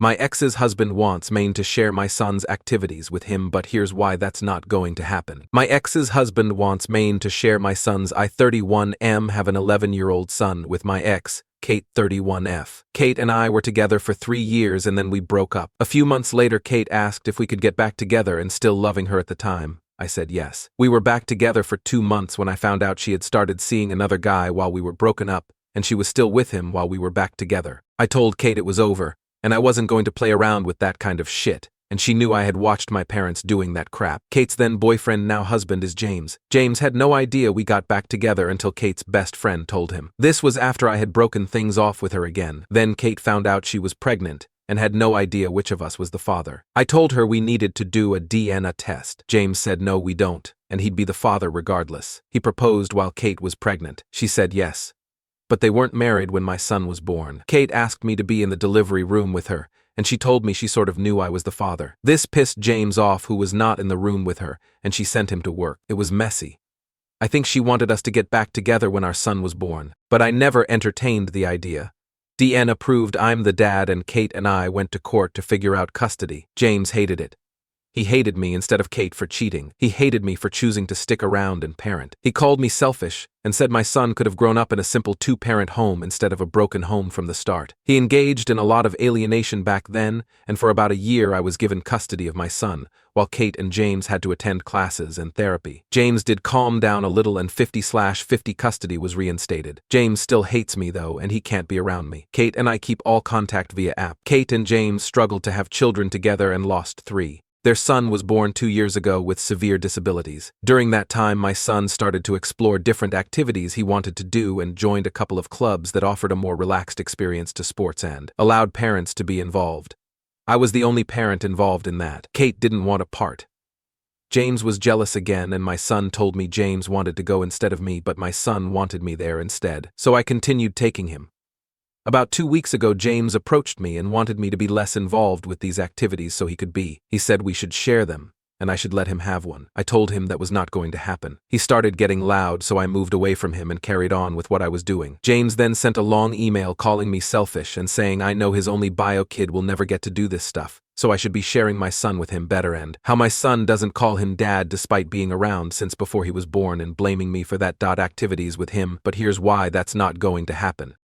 My ex's husband wants me to share my son's activities with him, but here's why that's not going to happen. My ex's husband wants me to share my son's I-31M, have an 11-year-old son with my ex, Kate 31F. Kate and I were together for 3 years and then we broke up. A few months later, Kate asked if we could get back together and still loving her at the time. I said yes. We were back together for 2 months when I found out she had started seeing another guy while we were broken up, and she was still with him while we were back together. I told Kate it was over, and I wasn't going to play around with that kind of shit, and she knew I had watched my parents doing that crap. Kate's then boyfriend, now husband, is James. James had no idea we got back together until Kate's best friend told him. This was after I had broken things off with her again. Then Kate found out she was pregnant and had no idea which of us was the father. I told her we needed to do a DNA test. James said no, we don't, and he'd be the father regardless. He proposed while Kate was pregnant. She said yes, but they weren't married when my son was born. Kate asked me to be in the delivery room with her, and she told me she sort of knew I was the father. This pissed James off, who was not in the room with her, and she sent him to work. It was messy. I think she wanted us to get back together when our son was born, but I never entertained the idea. DNA proved I'm the dad, and Kate and I went to court to figure out custody. James hated it. He hated me instead of Kate for cheating. He hated me for choosing to stick around and parent. He called me selfish and said my son could have grown up in a simple 2-parent home instead of a broken home from the start. He engaged in a lot of alienation back then, and for about a year I was given custody of my son, while Kate and James had to attend classes and therapy. James did calm down a little and 50/50 custody was reinstated. James still hates me though, and he can't be around me. Kate and I keep all contact via app. Kate and James struggled to have children together and lost 3. Their son was born 2 years ago with severe disabilities. During that time, my son started to explore different activities he wanted to do and joined a couple of clubs that offered a more relaxed experience to sports and allowed parents to be involved. I was the only parent involved in that. Kate didn't want a part. James was jealous again, and my son told me James wanted to go instead of me, but my son wanted me there instead, so I continued taking him. About 2 weeks ago, James approached me and wanted me to be less involved with these activities so he could be. He said we should share them, and I should let him have one. I told him that was not going to happen. He started getting loud, so I moved away from him and carried on with what I was doing. James then sent a long email calling me selfish and saying I know his only bio kid will never get to do this stuff, so I should be sharing my son with him better, and how my son doesn't call him dad despite being around since before he was born, and blaming me for that. Activities with him, but here's why that's not going to happen.